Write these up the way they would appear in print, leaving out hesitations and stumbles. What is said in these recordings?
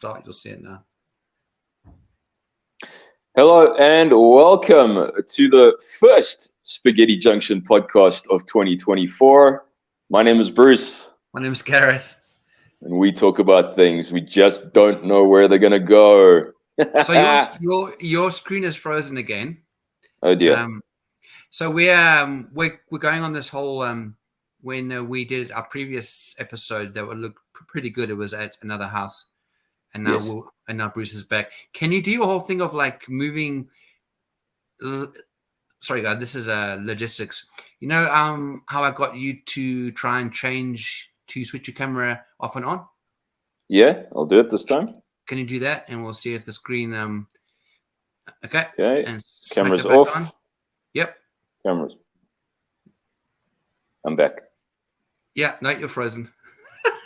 start. You'll see it now. Hello and welcome to the first Spaghetti Junction podcast of 2024. My name is Bruce. My name is Gareth. And we talk about things. We just don't know where they're going to go. So your screen is frozen again. Oh dear. So we're going on this whole when we did our previous episode that would look pretty good. It was at another house. And now Yes. now Bruce is back. Can you do your whole thing of like moving? Sorry, guys, this is logistics. You know how I got you to try and switch your camera off and on? Yeah, I'll do it this time. Can you do that? And we'll see if the screen okay. And camera's off. On. Yep. Cameras. I'm back. Yeah, no, you're frozen.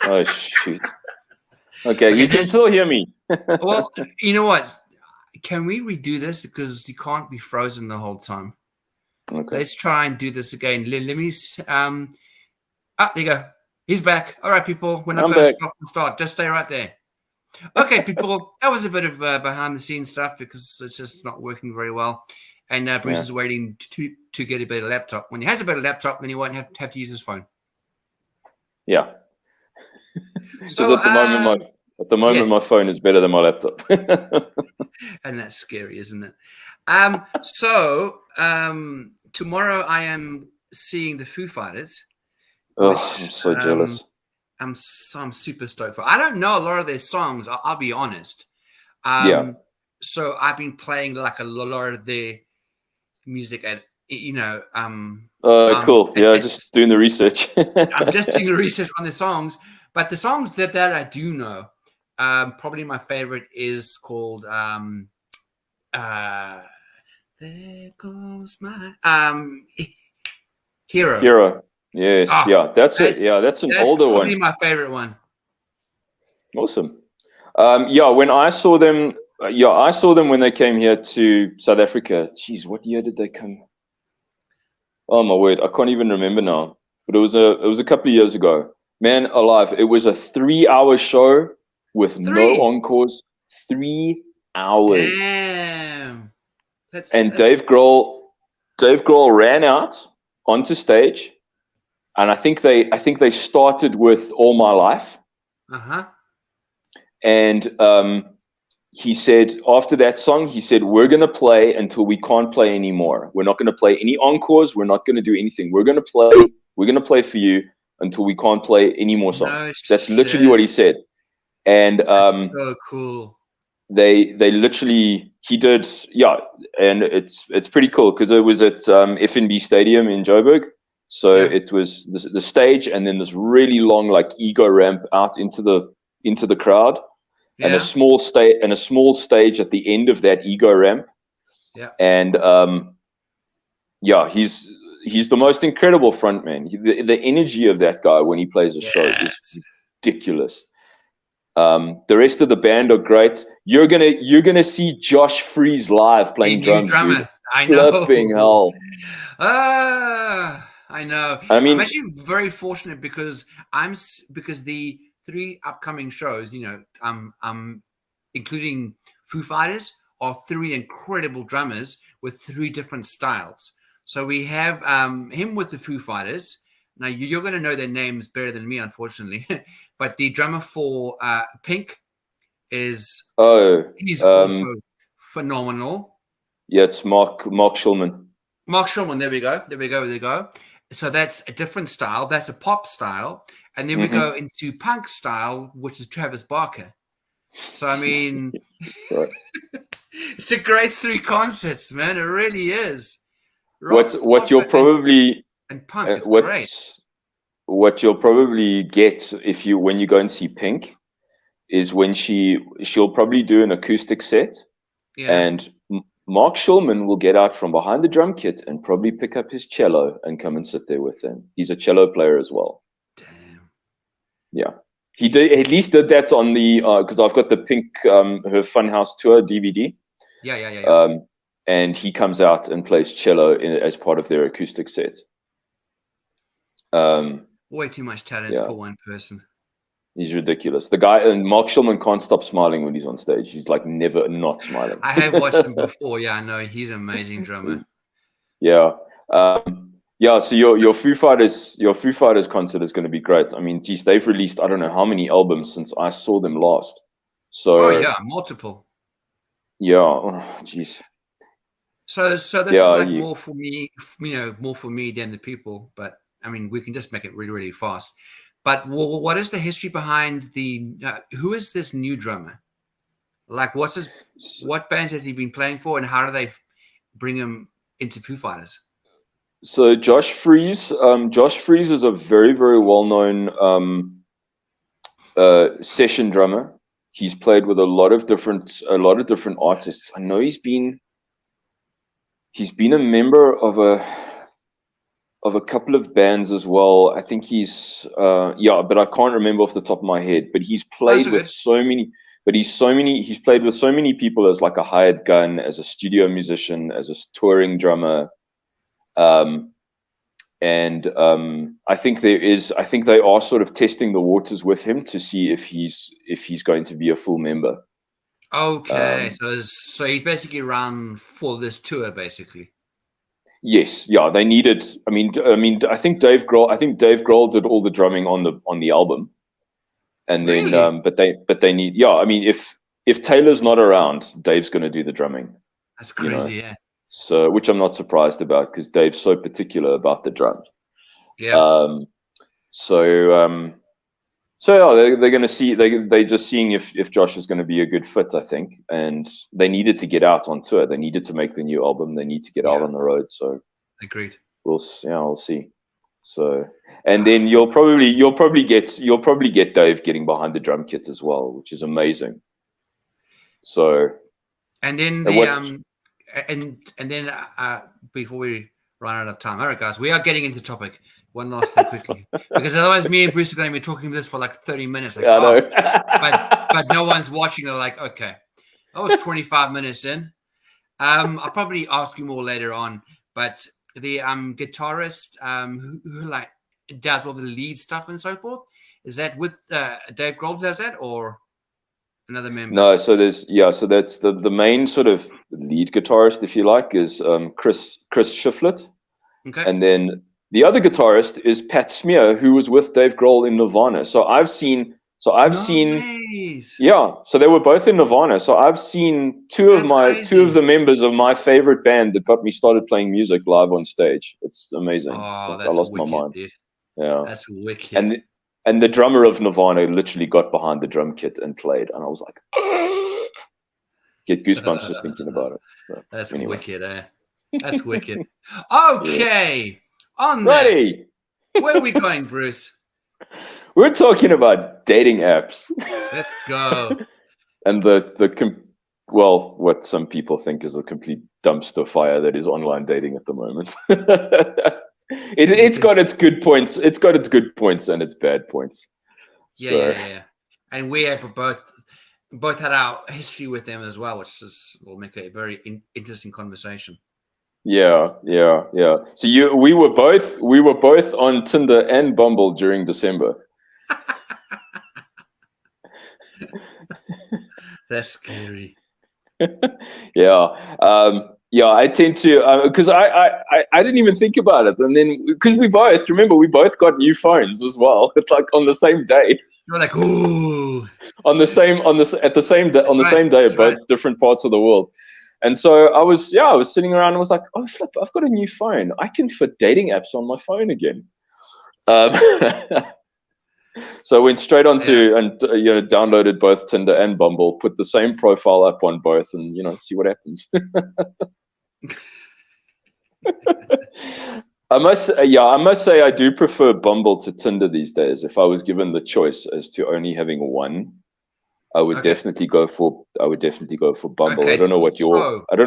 Oh shoot. Okay, you can still hear me. Well, you know what? Can we redo this because you can't be frozen the whole time? Okay. Let's try and do this again. Let me. There you go. He's back. All right, people. We're not going to stop and start. Just stay right there. Okay, people. That was a bit of behind the scenes stuff because it's just not working very well. And Bruce is waiting to get a better laptop. When he has a better laptop, then he won't have to use his phone. Yeah. So at the moment, my phone is better than my laptop. And that's scary, isn't it? So tomorrow I am seeing the Foo Fighters. I'm so jealous. I'm super stoked for. I don't know a lot of their songs. I'll be honest. So I've been playing like a lot of their music at cool. Yeah, just doing the research. I'm just doing the research on the songs, but the songs that I do know, probably my favorite is called There Goes My Hero. Yes. That's it. Yeah, that's an older one. Probably my favorite one. Awesome. When I saw them, when they came here to South Africa. Jeez, what year did they come? Oh my word, I can't even remember now. But it was a couple of years ago. Man alive, it was a 3-hour show with no encores. 3 hours. Damn. Dave Grohl ran out onto stage, and I think they started with All My Life. And he said after that song, we're gonna play until we can't play anymore. We're not gonna play any encores. We're not gonna do anything. We're gonna play for you until we can't play any more songs. That's literally what he said. And that's so cool. They literally he did and it's pretty cool because it was at FNB Stadium in Joburg. So it was the stage and then this really long like ego ramp out into the crowd. And a small stage at the end of that ego ramp. Yeah. And he's the most incredible frontman. The energy of that guy when he plays a show is ridiculous. The rest of the band are great. You're gonna see Josh Freeze live playing drums. Dude. I know. Flipping hell. I know. I'm actually very fortunate because the 3 upcoming shows, including Foo Fighters, are 3 incredible drummers with 3 different styles. So we have him with the Foo Fighters. Now you're going to know their names better than me, unfortunately. But the drummer for Pink he's also phenomenal. Yeah, it's Mark Schulman. Mark Schulman. There we go. So that's a different style. That's a pop style. And then we go into punk style, which is Travis Barker. So, I mean, it's a great 3 concerts, man. It really is. What you'll probably get when you go and see Pink is when she'll probably do an acoustic set, and Mark Schulman will get out from behind the drum kit and probably pick up his cello and come and sit there with them. He's a cello player as well. Damn. Yeah, he at least did that on the because I've got the Pink her Funhouse tour DVD. Yeah. And he comes out and plays cello as part of their acoustic set. Way too much talent for one person. He's ridiculous. The guy, and Mark Shulman can't stop smiling when he's on stage. He's like never not smiling. I have watched him before. Yeah, I know he's an amazing drummer. Yeah. Yeah, so your Foo Fighters concert is going to be great. I mean, geez, they've released I don't know how many albums since I saw them last. So yeah, multiple. Yeah, geez. So this is like more for me, more for me than the people. But I mean, we can just make it really, really fast. But what is the history behind who is this new drummer? Like, what bands has he been playing for, and how do they bring him into Foo Fighters? So Josh Freese is a very, very well-known session drummer. He's played with a lot of different artists. I know he's been a member of a couple of bands as well. I think he's but I can't remember off the top of my head. But he's played with so many. He's played with so many people as like a hired gun, as a studio musician, as a touring drummer. I think they are sort of testing the waters with him to see if he's going to be a full member. Okay, so he's basically around for this tour, basically. Yes, yeah, they needed. I mean, I think Dave Grohl did all the drumming on the album, and really? then but they need. Yeah, I mean, if Taylor's not around, Dave's going to do the drumming. That's crazy, yeah. So, which I'm not surprised about because Dave's so particular about the drums. Yeah. So yeah, they're going to see. They're just seeing if Josh is going to be a good fit, I think. And they needed to get out on tour. They needed to make the new album. They need to get out on the road. So agreed. We'll see. So, and then you'll probably get Dave getting behind the drum kit as well, which is amazing. So, and then before we run out of time, all right, guys, we are getting into the topic. One last thing quickly, because otherwise me and Bruce are going to be talking this for like 30 minutes. Like, but no one's watching. They're like, okay, that was 25 minutes in. I'll probably ask you more later on. But the guitarist who like does all the lead stuff and so forth, is that with Dave Grohl does that or another member? No, so that's the main sort of lead guitarist, if you like, is Chris Shiflett. Okay. And then the other guitarist is Pat Smear, who was with Dave Grohl in Nirvana. So I've seen, yeah. So they were both in Nirvana. So I've seen two of the members of my favorite band that got me started playing music live on stage. It's amazing. Oh, I lost my mind. Dude. Yeah, that's wicked. And the drummer of Nirvana literally got behind the drum kit and played, and I was like, get goosebumps just thinking about it. So, that's wicked, eh? That's wicked. Okay. Yeah. On that, where are we going, Bruce? We're talking about dating apps. Let's go. And what some people think is a complete dumpster fire that is online dating at the moment. It's got its good points. It's got its good points and its bad points. Yeah. And we have both had our history with them as well, which will make a very interesting conversation. Yeah. So we were both on Tinder and Bumble during December. That's scary. Yeah. I tend to because I didn't even think about it, and then because we both got new phones as well. It's like on the same day. You're like, ooh. At the same day, both different parts of the world. And so I was sitting around and was like, oh flip, I've got a new phone. I can fit dating apps on my phone again. So I went straight onto and downloaded both Tinder and Bumble, put the same profile up on both, and see what happens. I must say I do prefer Bumble to Tinder these days. If I was given the choice as to only having one, I would definitely go for Bumble. Okay, I don't know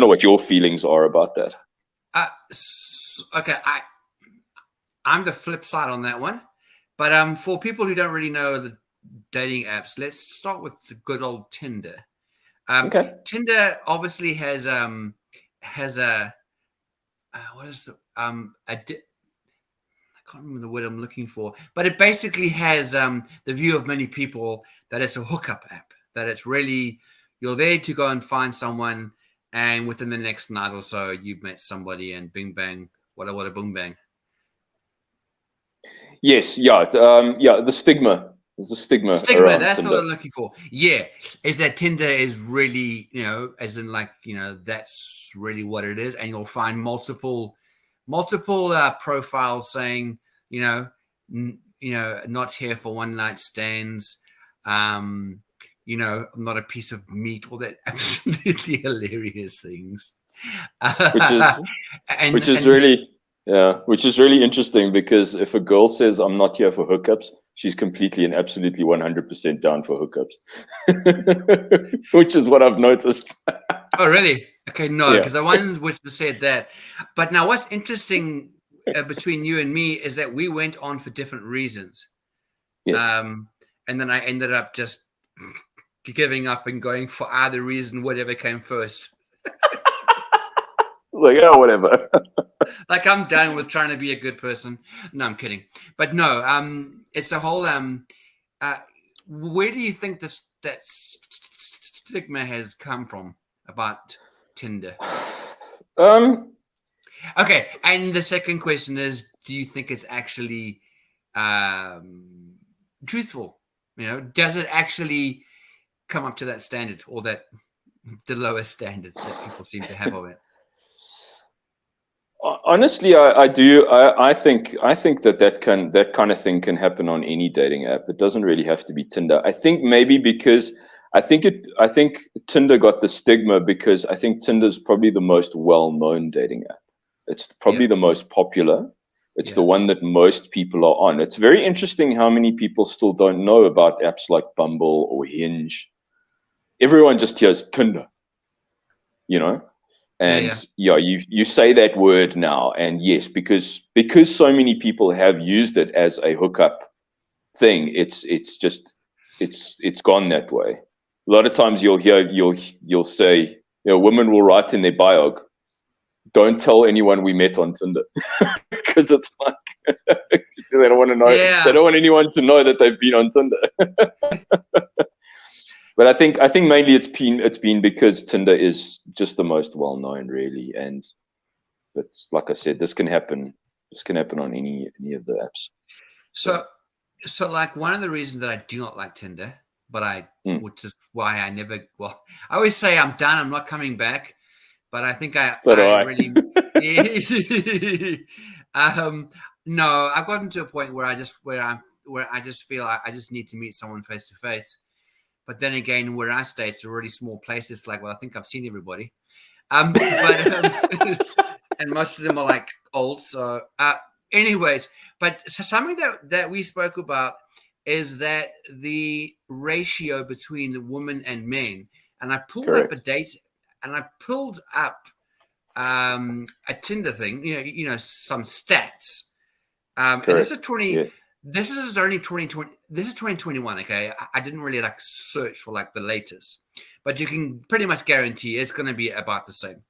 what your feelings are about that. I'm the flip side on that one. But for people who don't really know the dating apps, let's start with the good old Tinder. Tinder obviously has a what is the can't remember the word I'm looking for, but it basically has the view of many people that it's a hookup app, that it's really, you're there to go and find someone, and within the next night or so, you've met somebody, and bing bang, what a boom bang. Yes, yeah, the stigma. There's a stigma around That's Tinder. what I'm looking for. Yeah, is that Tinder is really, as in like, that's really what it is, and you'll find multiple profiles saying, not here for one night stands. I'm not a piece of meat. All that absolutely hilarious things. Which is which is really interesting, because if a girl says I'm not here for hookups, she's completely and absolutely 100% down for hookups, which is what I've noticed. Oh, really? Okay, no, because the ones which said that. But now, what's interesting between you and me is that we went on for different reasons. Yes. And then I ended up just giving up and going for either reason, whatever came first. Like, oh, whatever. Like, I'm done with trying to be a good person. No, I'm kidding. But no, it's a whole where do you think that stigma has come from about Tinder? Okay, and the second question is, do you think it's actually truthful? Does it actually come up to that standard, or that the lowest standard that people seem to have of it? Honestly, I do. I think that kind of thing can happen on any dating app. It doesn't really have to be Tinder. I think maybe because I think Tinder got the stigma because I think Tinder's probably the most well-known dating app. It's probably the most popular. It's the one that most people are on. It's very interesting how many people still don't know about apps like Bumble or Hinge. Everyone just hears Tinder, And you say that word now, and yes, because so many people have used it as a hookup thing, it's gone that way. A lot of times you'll say, women will write in their bio, "Don't tell anyone we met on Tinder," because it's like they don't want to know. Yeah. They don't want anyone to know that they've been on Tinder. But I think mainly it's been because Tinder is just the most well known, really, but like I said, this can happen on any of the apps. So like, one of the reasons that I do not like Tinder, but which is why I never. Well, I always say I'm done. I'm not coming back. But I think I really. No, I've gotten to a point where I just feel I just need to meet someone face to face. But then again, where I stay, it's a really small place. It's like, well, I think I've seen everybody. And most of them are like old. So anyways, but something that we spoke about is that the ratio between the women and men, and I pulled up a date, and I pulled up a Tinder thing, some stats. And this is 20. Yes. This is only 2020. This is 2021. Okay, I didn't really search for the latest, but you can pretty much guarantee it's going to be about the same.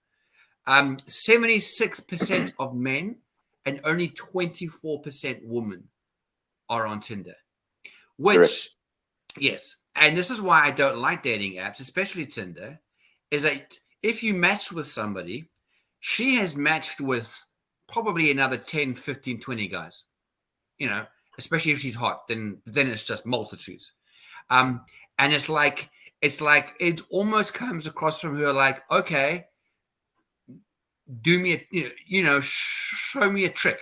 76% of men and only 24% women are on Tinder. Which, yes, and this is why I don't like dating apps, especially Tinder, is that if you match with somebody, she has matched with probably another 10, 15, 20 guys. Especially if she's hot, then it's just multitudes. And it's like it almost comes across from her like, okay, do me show me a trick.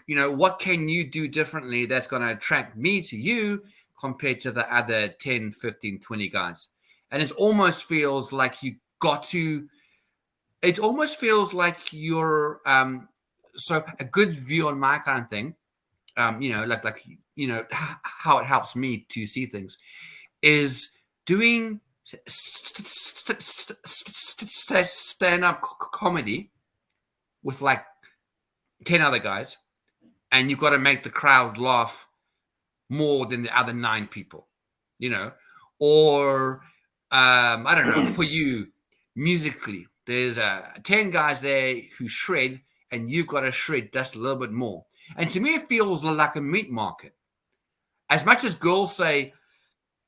What can you do differently that's going to attract me to you compared to the other 10, 15, 20 guys? And it almost feels like it almost feels like you're so a good view on my kind of thing, how it helps me to see things is doing stand-up comedy with 10 other guys, and you've got to make the crowd laugh more than the other 9 people, or I don't know, for you musically, there's 10 guys there who shred, and you've got to shred just a little bit more. And to me, it feels like a meat market. As much as girls say,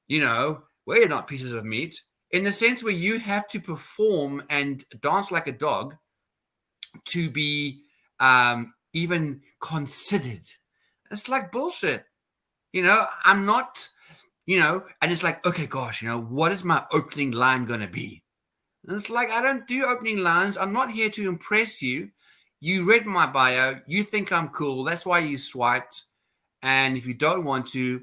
we're not pieces of meat, in the sense where you have to perform and dance like a dog to be even considered. It's like bullshit. I'm not, and it's like, okay, gosh, what is my opening line going to be? And it's like, I don't do opening lines. I'm not here to impress you. You read my bio. You think I'm cool. That's why you swiped. And if you don't want to,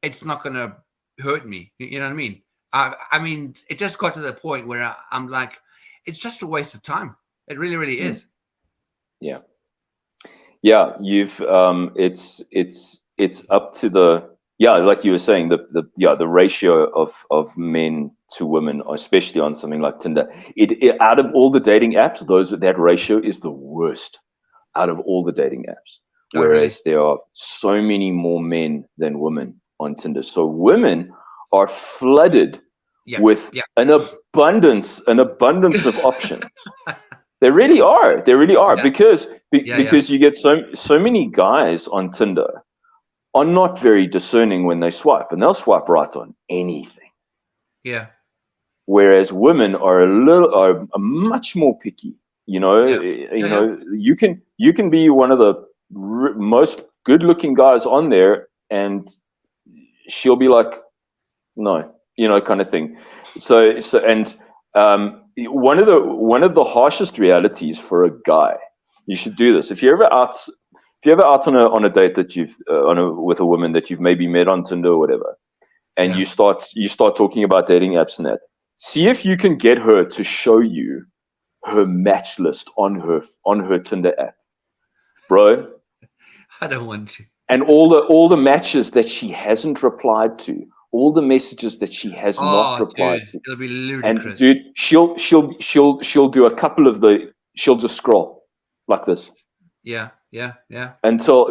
it's not going to hurt me. You know what I mean? I mean, it just got to the point where I'm like, it's just a waste of time. It really, really is. Yeah. Yeah. It's up to the, like you were saying, the ratio of men to women, especially on something like Tinder. It out of all the dating apps, that ratio is the worst out of all the dating apps. Oh, Whereas really? there are so many more men than women on Tinder. So women are flooded with an abundance of options. They really are. Because you get so many guys on Tinder are not very discerning when they swipe, and they'll swipe right on anything. Yeah. Whereas women are much more picky. You know, you can be one of the most good-looking guys on there, and she'll be like, no, kind of thing. So one of the harshest realities for a guy, you should do this if you're ever out on a date that you've with a woman that you've maybe met on Tinder or whatever, and you start talking about dating apps and that. See if you can get her to show you her match list on her Tinder app, bro. I don't want to. And all the matches that she hasn't replied to, all the messages that she has not replied to. It'll be ludicrous. And dude, she'll do a couple of she'll just scroll like this. Yeah.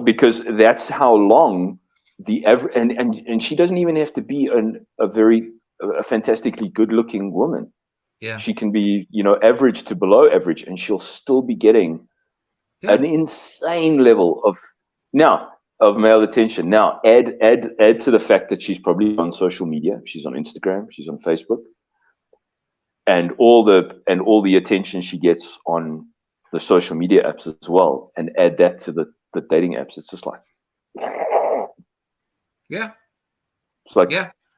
Because that's how long the average, and she doesn't even have to be a fantastically good-looking woman. Yeah. She can be, average to below average, and she'll still be getting an insane level of male attention. Now, add to the fact that she's probably on social media. She's on Instagram. She's on Facebook, and all the attention she gets on the social media apps as well. And add that to the dating apps. It's just like, it's like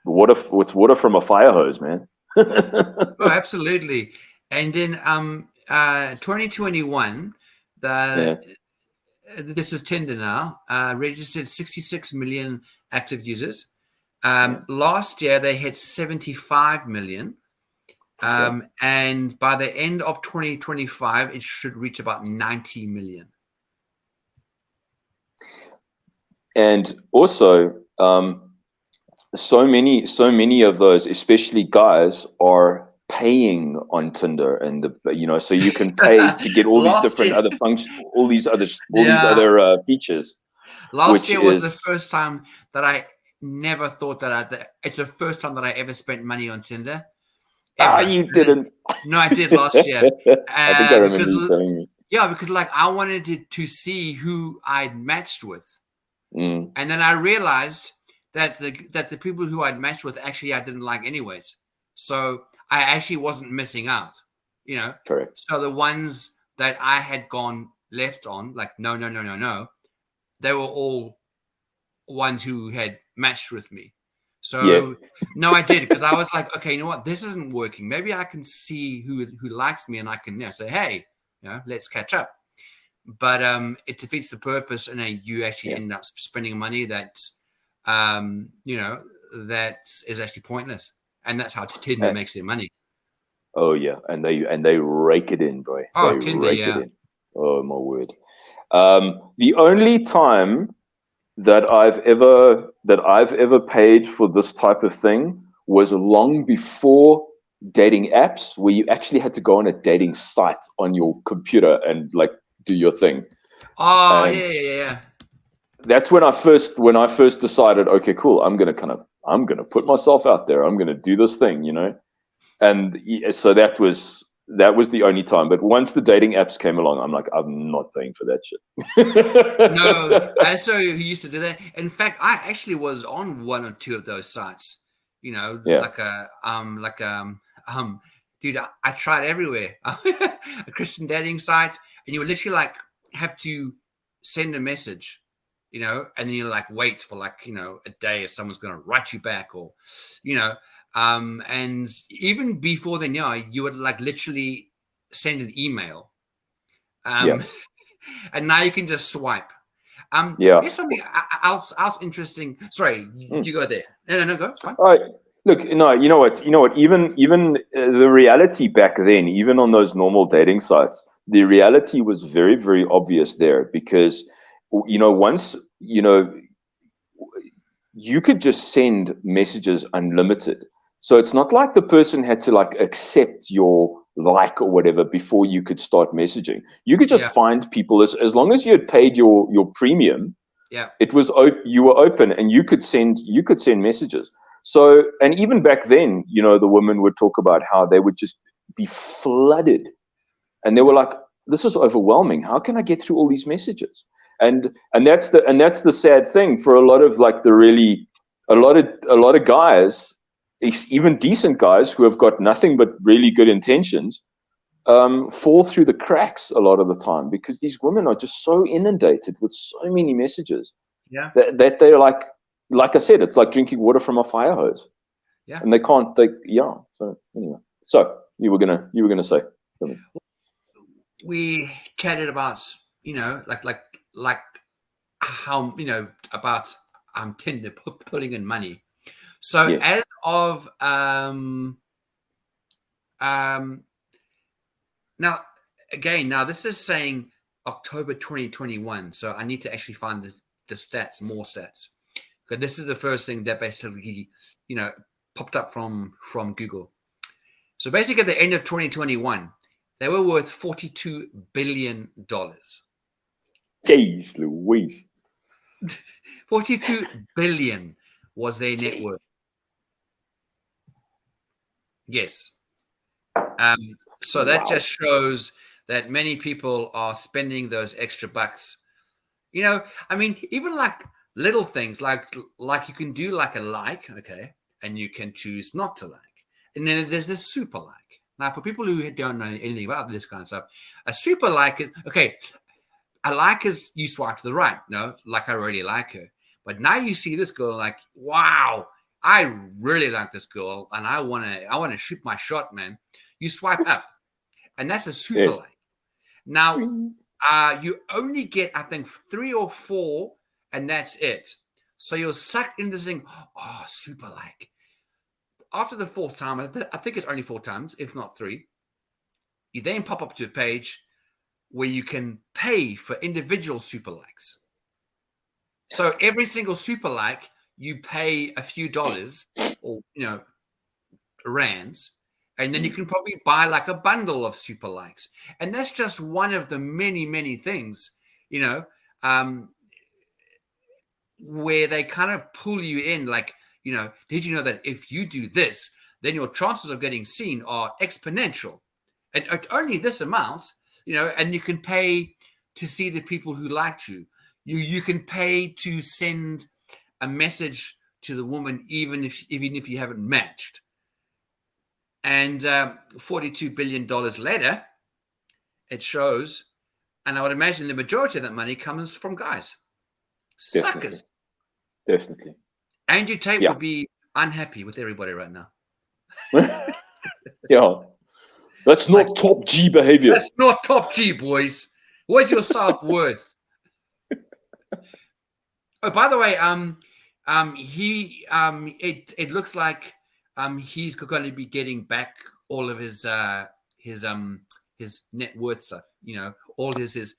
what's water from a fire hose, man. Oh, absolutely. And then 2021, this is Tinder now, registered 66 million active users. Last year, they had 75 million. And by the end of 2025, it should reach about 90 million. And also, so many of those, especially guys, are paying on Tinder, and so you can pay to get all these different other functions, all these other features. Last year was the first time that I never thought that it's the first time that I ever spent money on Tinder. You didn't? No, I did last year. I think I remember you telling me. Yeah, because I wanted to see who I'd matched with. And then I realized that the people who I'd matched with actually I didn't like anyways. So I actually wasn't missing out, Correct. So the ones that I had gone left on, like no, they were all ones who had matched with me. So no, I did, because I was like, okay, you know what? This isn't working. Maybe I can see who likes me, and I can say, hey, let's catch up. But it defeats the purpose, and you actually end up spending money that that is actually pointless. And that's how Tinder makes their money. Oh yeah, and they rake it in, bro. Oh, Tinder, rake it in. Oh my word. The only time that I've ever paid for this type of thing was long before dating apps, where you actually had to go on a dating site on your computer and do your thing. Oh, and yeah. That's when I first decided, okay, cool, I'm gonna put myself out there. I'm gonna do this thing, And so that was that was the only time. But once the dating apps came along, I'm like, I'm not paying for that shit. No, I saw who used to do that. In fact, I actually was on one or two of those sites. You know, Yeah. dude, I tried everywhere. A Christian dating site, and you would literally like have to send a message, you know, and then you like wait for like, you know, a day if someone's going to write you back, or, you know, and even before then, yeah, you would like literally send an email. Yeah. And now you can just swipe. Yeah. Here's something else interesting. Sorry, you go there. No, go. It's fine. All right. Look, no, you know what? Even the reality back then, even on those normal dating sites, the reality was very, very obvious there, because, once, you could just send messages unlimited. So it's not like the person had to like accept your like or whatever before you could start messaging. You could just find people as long as you had paid your premium. Yeah, it was you were open, and you could send messages. So, and even back then, the women would talk about how they would just be flooded, and they were like, "This is overwhelming. How can I get through all these messages?" And that's the sad thing for a lot of like a lot of guys, even decent guys who have got nothing but really good intentions, fall through the cracks a lot of the time, because these women are just so inundated with so many messages. Yeah. That they're like I said, it's like drinking water from a fire hose. Yeah. And they can't. So anyway, so you were gonna say something. We chatted about, like how, about Tinder pulling in money. So Yes. as of now, again, this is saying October 2021. So I need to actually find the stats, more stats. Because this is the first thing that basically, popped up from Google. So basically at the end of 2021, they were worth $42 billion. Jeez Louise. 42 billion was their net worth. Yes. So that just shows that many people are spending those extra bucks. I mean, even like little things like you can do like a like, okay, and you can choose not to like. And then there's this super like. Now, for people who don't know anything about this kind of stuff, a super like is, okay, a like is you swipe to the right, no, like I really like her. But now you see this girl like, wow, I really like this girl, and I wanna shoot my shot, man. You swipe up, and that's a super like. Now, you only get, I think, 3 or 4, and that's it. So you're sucked into this thing. Oh, super like. After the 4th time, I think it's only 4 times, if not 3. You then pop up to a page where you can pay for individual super likes. So every single super like, you pay a few dollars, or rands, and then you can probably buy like a bundle of super likes. And that's just one of the many, many things, where they kind of pull you in, like, did you know that if you do this, then your chances of getting seen are exponential, and only this amount, and you can pay to see the people who liked you. You can pay to send a message to the woman, even if you haven't matched. And $42 billion later, it shows, and I would imagine the majority of that money comes from guys. Definitely. Suckers. Definitely. Andrew Tate would be unhappy with everybody right now. Yeah. That's not top G behavior. That's not top G, boys. Where's your self-worth? Oh, by the way, it looks like he's going to be getting back all of his net worth stuff, all his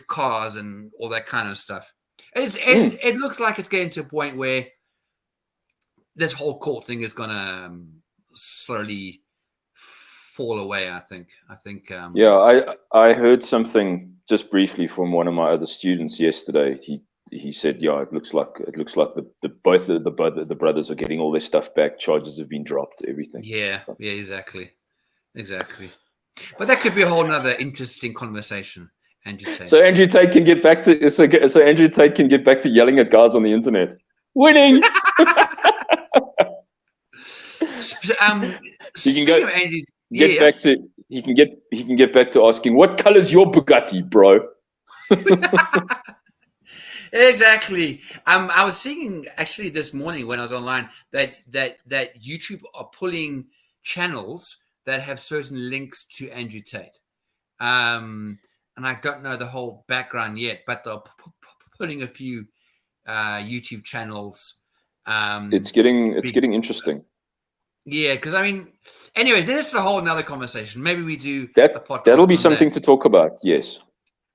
cars and all that kind of stuff. It looks like it's getting to a point where this whole court thing is going to slowly fall away. I think. Yeah, I heard something just briefly from one of my other students yesterday. He said, yeah, it looks like both the brothers are getting all their stuff back. Charges have been dropped. Everything. Yeah, exactly. But that could be a whole nother interesting conversation, Andrew Tate. So Andrew Tate can get back to Andrew Tate can get back to yelling at guys on the internet. Winning. He can go get back to he can get back to asking, what color's your Bugatti, bro? Exactly. I was seeing actually this morning when I was online that YouTube are pulling channels that have certain links to Andrew Tate. And I don't know the whole background yet, but they're putting a few YouTube channels. It's getting interesting. Yeah, because I mean, anyways, this is a whole another conversation. Maybe we do a podcast. That'll be something to talk about. Yes.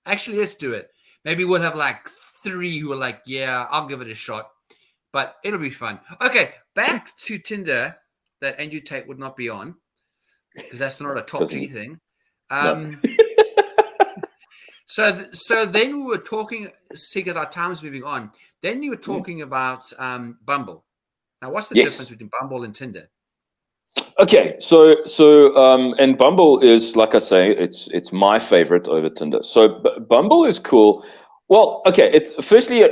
Actually, let's do it. Maybe we'll have like 3 who are like, yeah, I'll give it a shot. But it'll be fun. Okay, back to Tinder that Andrew Tate would not be on, because that's not a top G thing. No. So then we were talking, see, because our time's moving on. Then you were talking about Bumble. Now, what's the difference between Bumble and Tinder? Okay, so and Bumble is, like I say, it's my favorite over Tinder. So Bumble is cool. Well, okay, it's firstly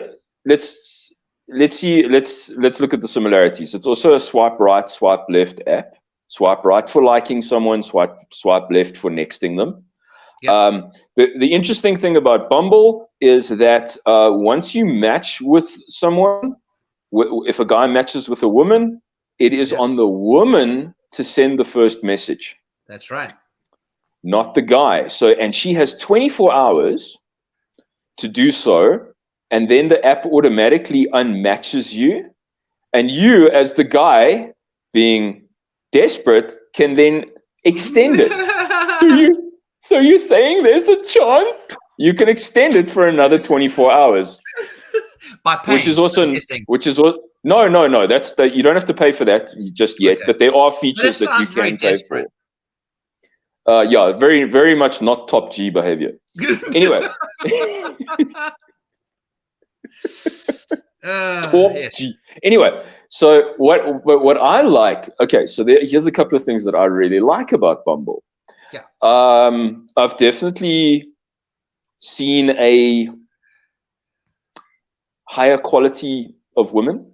let's look at the similarities. It's also a swipe right, swipe left app. Swipe right for liking someone, swipe left for nexting them. Yep. The interesting thing about Bumble is that once you match with someone, if a guy matches with a woman, it is on the woman to send the first message. That's right. Not the guy. So, and she has 24 hours to do so, and then the app automatically unmatches you, and you, as the guy, being desperate, can then extend it. So you're saying there's a chance you can extend it for another 24 hours. By paying, no. That's you don't have to pay for that just yet, but there are features that you can pay for. Yeah, very, very much not top G behavior. Anyway. Top G. Anyway, so what I like, okay, so here's a couple of things that I really like about Bumble. Yeah. I've definitely seen a higher quality of women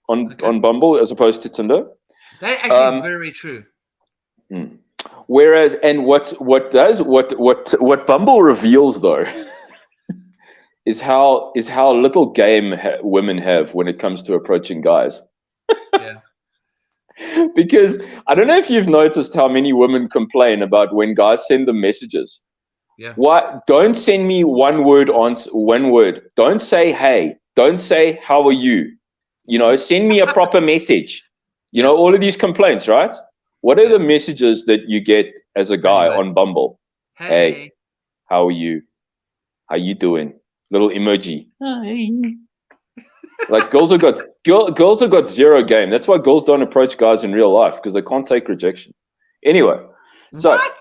on Bumble as opposed to Tinder. That actually is very true. Whereas, and what Bumble reveals though is how little game women have when it comes to approaching guys. Yeah. Because I don't know if you've noticed how many women complain about when guys send them messages. Yeah. Why don't send me one word. Don't say hey. Don't say how are you. Send me a proper message. All of these complaints, right? What are the messages that you get as a guy on Bumble? Hey, how are you? How you doing? Little emoji. Hi. Like girls have got zero game. That's why girls don't approach guys in real life, because they can't take rejection. Anyway, so what?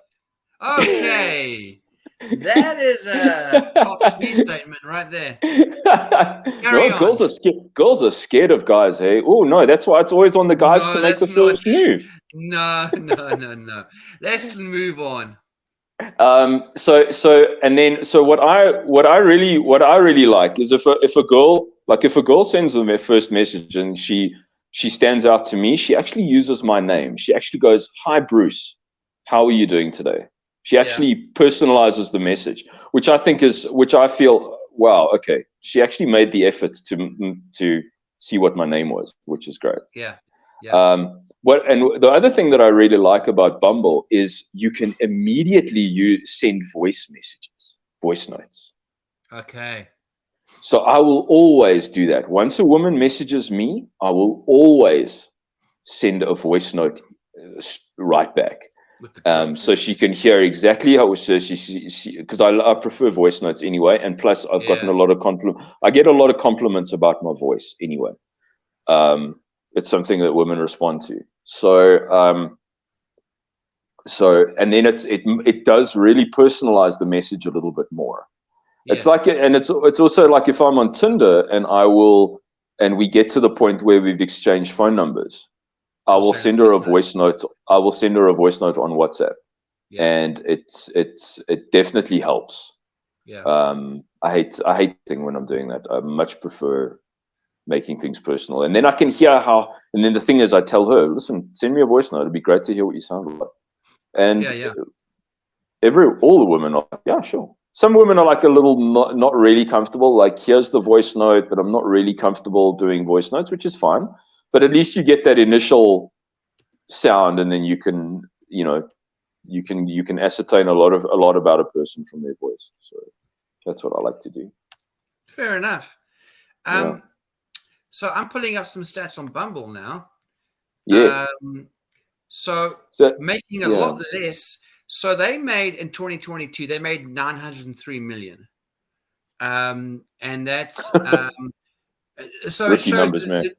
Okay. That is a top G statement right there. Girls are scared of guys, hey? Oh no, that's why it's always on the guys to make the first move. No. Let's move on. So what I really like is if a girl sends them their first message and she stands out to me, she actually uses my name. She actually goes, "Hi Bruce, how are you doing today?" She actually personalizes the message, which I feel, wow, okay, she actually made the effort to see what my name was, which is great. Yeah. And the other thing that I really like about Bumble is you can immediately send voice notes. Okay. So I will always do that. Once a woman messages me, I will always send a voice note right back. So she can hear exactly how she because I prefer voice notes anyway, and plus I've gotten a lot of I get a lot of compliments about my voice anyway. It's something that women respond to. So and then it does really personalize the message a little bit more. Yeah. It's like, and it's also like if I'm on Tinder and we get to the point where we've exchanged phone numbers, I will send her a voice note. I will send her a voice note on WhatsApp. and it definitely helps. Yeah. I hate thing when I'm doing that. I much prefer making things personal, and then I can hear how. And then the thing is, I tell her, listen, send me a voice note. It'd be great to hear what you sound like. And all the women are like, yeah, sure. Some women are like a little not really comfortable. Like, here's the voice note, but I'm not really comfortable doing voice notes, which is fine. But at least you get that initial sound, and then you can, you can ascertain a lot about a person from their voice. So that's what I like to do. Fair enough. So I'm pulling up some stats on Bumble now. Yeah. So making a lot less. So they made in 2022, they made 903 million. And that's so rookie it shows numbers, man.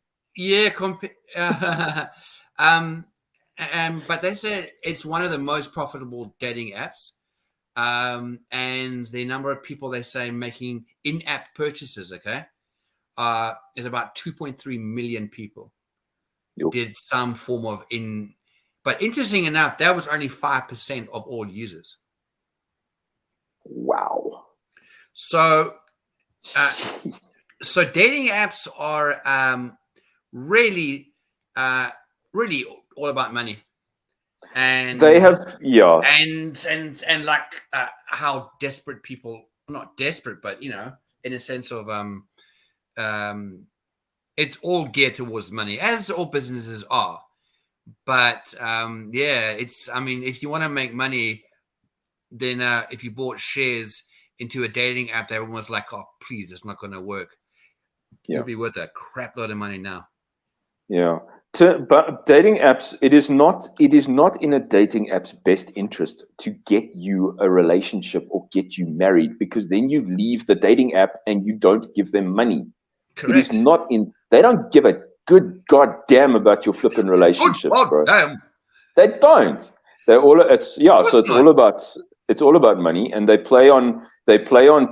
But they said it's one of the most profitable dating apps. And the number of people they say making in-app purchases, is about 2.3 million people did some form of but interesting enough, that was only 5% of all users. Wow. So dating apps are really all about money. And they have, and like how desperate people, not desperate, but in a sense of it's all geared towards money, as all businesses are. But if you want to make money, then if you bought shares into a dating app, they're almost like, oh, please, it's not going to work. You'll be worth a crap load of money now. Yeah. But dating apps, it is not in a dating app's best interest to get you a relationship or get you married, because then you leave the dating app and you don't give them money. Correct. It is not in. They don't give a good goddamn about your flipping relationships, bro. Damn. They don't. They're all. So it's all about money, and they play on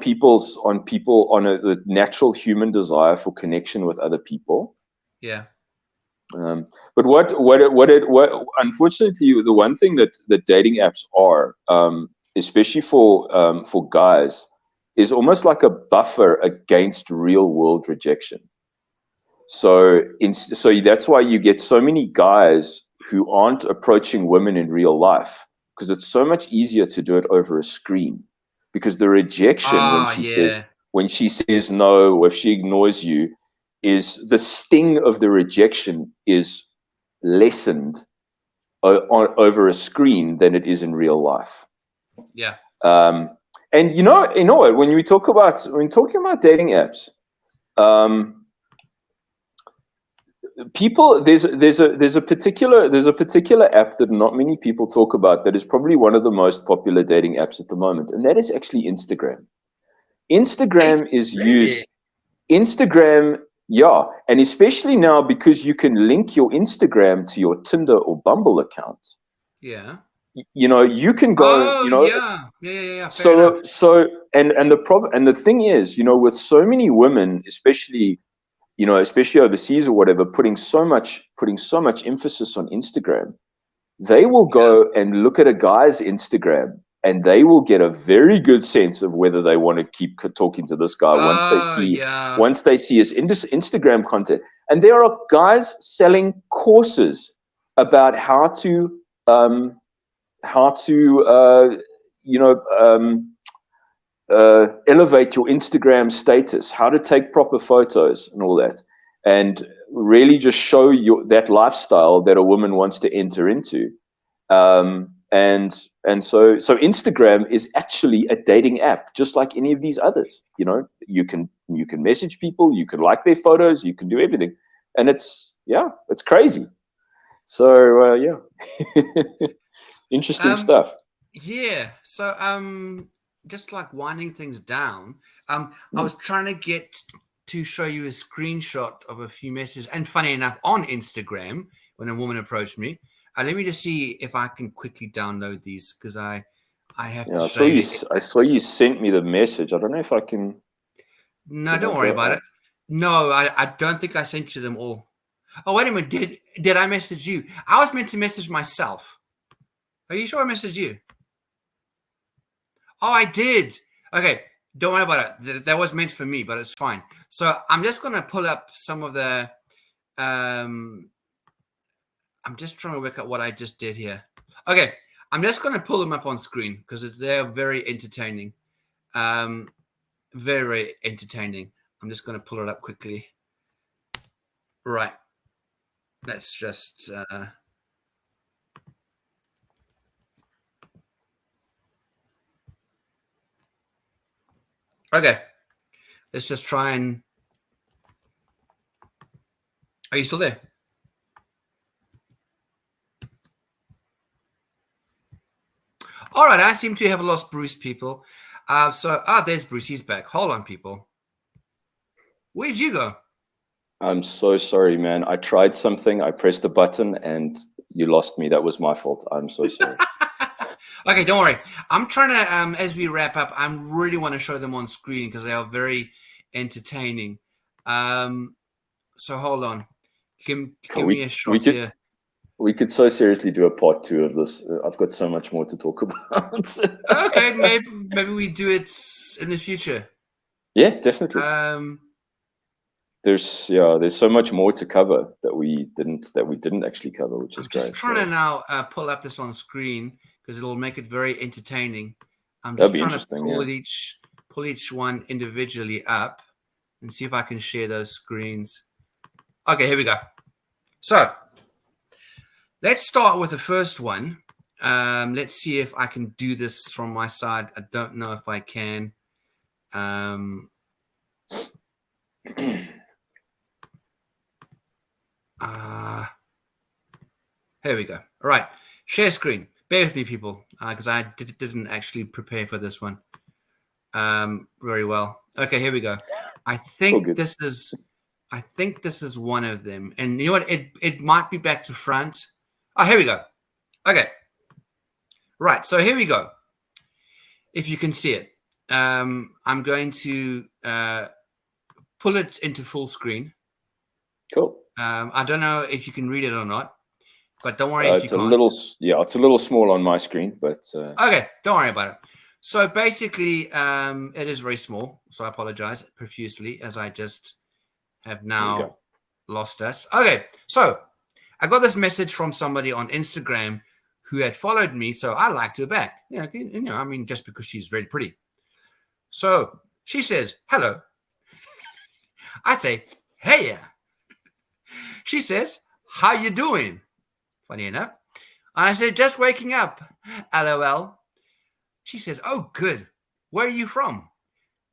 people on the natural human desire for connection with other people. Yeah. But what unfortunately, the one thing that dating apps are, especially for guys, is almost like a buffer against real world rejection. So that's why you get so many guys who aren't approaching women in real life, because it's so much easier to do it over a screen, because the rejection when she says no, or if she ignores you, is the sting of the rejection is lessened over a screen than it is in real life. Yeah. And you know what? When talking about dating apps, people, there's a particular app that not many people talk about that is probably one of the most popular dating apps at the moment, and that is actually Instagram. Instagram is used. Instagram. Yeah, and especially now, because you can link your Instagram to your Tinder or Bumble account. Yeah. You can go. Yeah. So the problem, and the thing is, with so many women, especially overseas or whatever, putting so much emphasis on Instagram, they will go and look at a guy's Instagram, and they will get a very good sense of whether they want to keep talking to this guy once they see his Instagram content. And there are guys selling courses about how to elevate your Instagram status, how to take proper photos and all that, and really just show that lifestyle that a woman wants to enter into. So Instagram is actually a dating app, just like any of these others. You can message people, you can like their photos, you can do everything, and it's crazy. So interesting stuff. Yeah. So just like winding things down, I was trying to get to show you a screenshot of a few messages, and funny enough, on Instagram, when a woman approached me. Let me just see if I can quickly download these, because I have to show you. I saw you sent me the message. I don't know if I can. No, don't worry about it. No, I don't think I sent you them all. Oh, wait a minute. Did I message you? I was meant to message myself. Are you sure I messaged you? Oh, I did. Okay, don't worry about it. That was meant for me, but it's fine. So I'm just going to pull up some of the. I'm just trying to work out what I just did here. Okay, I'm just going to pull them up on screen because they're very entertaining. Very entertaining. I'm just going to pull it up quickly. Right. Let's just. Okay. Let's just try and. Are you still there? All right. I seem to have lost Bruce, people. There's Bruce. He's back. Hold on, people. Where'd you go? I'm so sorry, man. I tried something. I pressed a button and you lost me. That was my fault. I'm so sorry. Okay, don't worry. I'm trying to, as we wrap up, I really want to show them on screen because they are very entertaining. So hold on. Give me a shot here. We could so seriously do a part 2 of this. I've got so much more to talk about. Okay, maybe we do it in the future. Yeah, definitely. There's so much more to cover that we didn't actually cover, which is great. I'm just trying to now pull up this on screen because it'll make it very entertaining. I'm just trying to pull each one individually up and see if I can share those screens. Okay, here we go. So let's start with the first one. Let's see if I can do this from my side. I don't know if I can. Here we go. All right. Share screen. Bear with me, people, because I didn't actually prepare for this one very well. Okay, here we go. I think this is one of them. And you know what? It might be back to front. Oh, here we go. Okay. Right. So here we go. If you can see it, I'm going to pull it into full screen. Cool. I don't know if you can read it or not, but don't worry if you can't. It's a little small on my screen, but okay, don't worry about it. So basically, it is very small. So I apologize profusely as I just have now lost us. Okay, so I got this message from somebody on Instagram who had followed me, so I liked her back. I mean, just because she's very pretty. So she says, "Hello." I say, "Hey." She says, "How you doing?" Funny enough. And I said, "Just waking up." LOL. She says, "Oh, good. Where are you from?"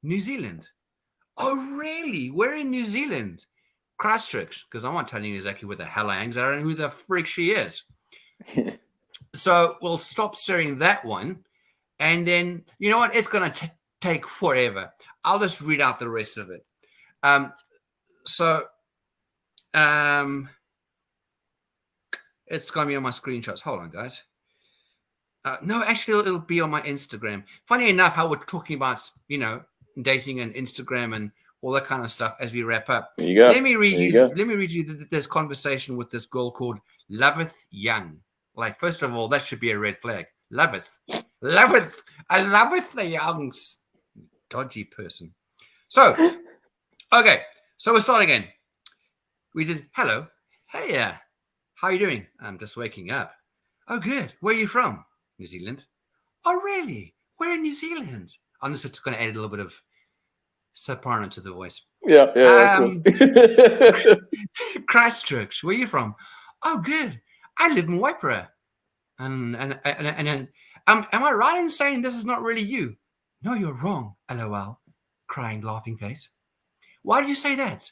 "New Zealand." "Oh, really? Where in New Zealand?" "Christchurch," because I'm not telling you exactly where the hell I am, because I don't know who the freak she is. So we'll stop staring that one. And then, you know what? It's going to take forever. I'll just read out the rest of it. It's going to be on my screenshots. Hold on, guys. No, actually, it'll be on my Instagram. Funny enough, how we're talking about, dating and Instagram and all that kind of stuff as we wrap up. There you go. Let me read you this conversation with this girl called Loveth Young. Like, first of all, that should be a red flag. Loveth. I loveth the Youngs. Dodgy person. So, okay. So we'll start again. We did, "Hello. Hey, how are you doing?" "I'm just waking up." "Oh, good. Where are you from?" "New Zealand." "Oh, really? Where in New Zealand?" I'm just going to add a little bit of soprano to the voice. Yeah, of course. Christchurch. Where are you from?" "Oh, good. I live in Waipara." And am I right in saying this is not really you?" "No, you're wrong." LOL. Crying, laughing face. "Why did you say that?"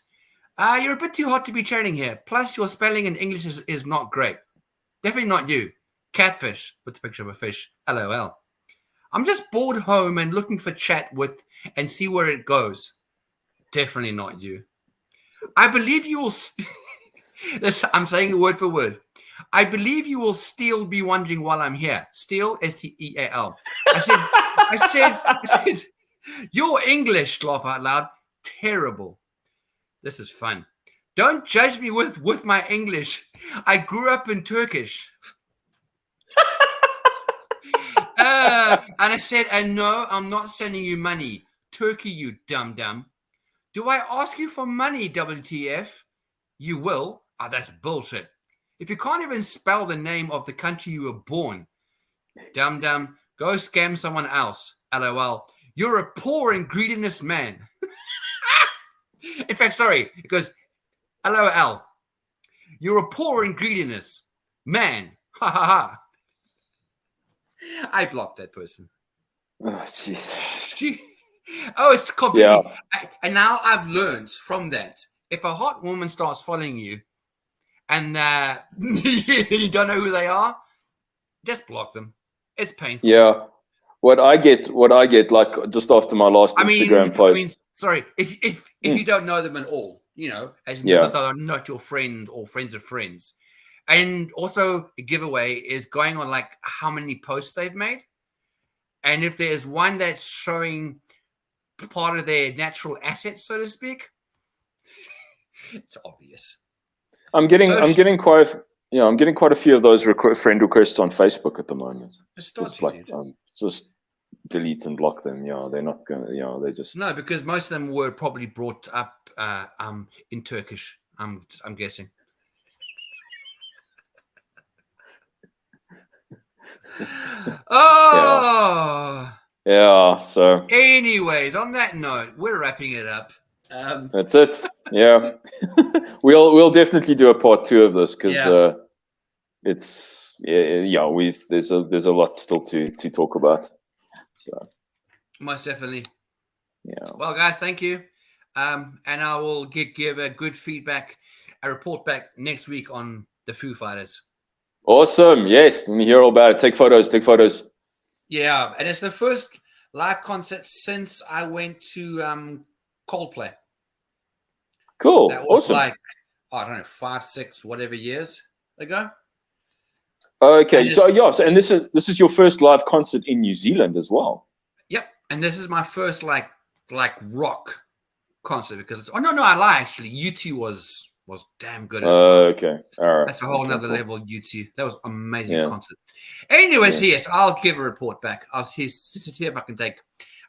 "You're a bit too hot to be chatting here. Plus, your spelling in English is not great." "Definitely not you." Catfish with the picture of a fish. LOL. "I'm just bored home and looking for chat with and see where it goes." Definitely not you. "I believe you will." I'm saying it word for word. "I believe you will still be wondering while I'm here." Steal, STEAL. I said, "Your English," laugh out loud, "terrible." This is fun. "Don't judge me with my English. I grew up in Turkish." And I said, and no, I'm not sending you money. Turkey, you dumb. Do I ask you for money, WTF? You will. Ah, that's bullshit. If you can't even spell the name of the country you were born, dumb, go scam someone else. LOL. You're a poor and greediness man. In fact, sorry, it goes, LOL. You're a poor and greediness man. Ha ha ha. I blocked that person. Oh, jeez. Oh, it's completely. Yeah. And now I've learned from that. If a hot woman starts following you and you don't know who they are, just block them. It's painful. Yeah. What I get, like just after my last Instagram post. Sorry, if you don't know them at all, you know, as they're not your friend or friends of friends. And also a giveaway is going on like how many posts they've made. And if there's one that's showing part of their natural assets, so to speak, it's obvious. I'm getting quite a few of those friend requests on Facebook at the moment. Just like just delete and block them. Yeah, they're not gonna. They just no, because most of them were probably brought up in Turkish. I'm guessing. Oh yeah. So anyways, on that note, we're wrapping it up. That's it. Yeah. we'll definitely do a part 2 of this because it's there's a lot still to talk about. So most definitely. Yeah. Well, guys, thank you. And I will give a good feedback, a report back next week on the Foo Fighters. Awesome. Yes. Let me hear all about it. Take photos. Yeah. And it's the first live concert since I went to Coldplay. Cool. That was awesome. like, I don't know, 5, 6, whatever years ago. Okay. And this is your first live concert in New Zealand as well. Yep. And this is my first like rock concert because it's I lie actually. U2 was damn good as well. Okay. All right. That's a whole nother level, U2. That was amazing concert. Anyways, yes, I'll give a report back. I'll see if I can take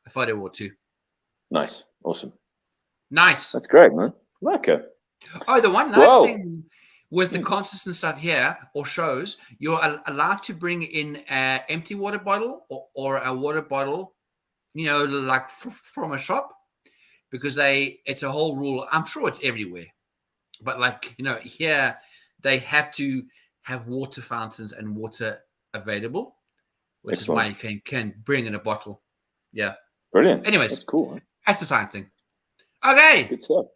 a photo or 2. Nice. Awesome. Nice. That's great, man. Okay. Oh, the one last thing with the concerts and stuff here or shows, you're allowed to bring in an empty water bottle or a water bottle, you know, like from a shop, because it's a whole rule. I'm sure it's everywhere, but like, you know, here they have to have water fountains and water available, which Excellent. is why you can bring in a bottle. Yeah. Brilliant. Anyways, that's cool. Huh? That's the same thing. Okay. Good stuff.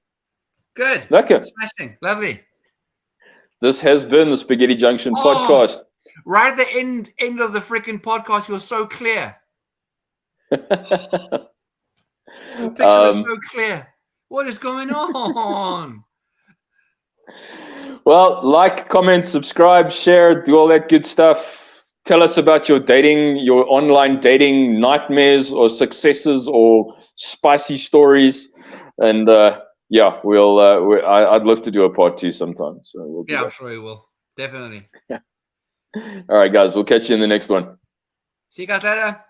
Good. Okay. Smashing. Lovely. This has been the Spaghetti Junction podcast. Right at the end of the freaking podcast, you're so clear. Your picture is so clear. What is going on? Well, like, comment, subscribe, share, do all that good stuff. Tell us about your online dating nightmares or successes or spicy stories. And I'd love to do a part 2 sometime. So we'll do that. I'm sure we will. Definitely. All right, guys. We'll catch you in the next one. See you guys later.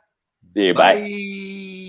See you. Bye.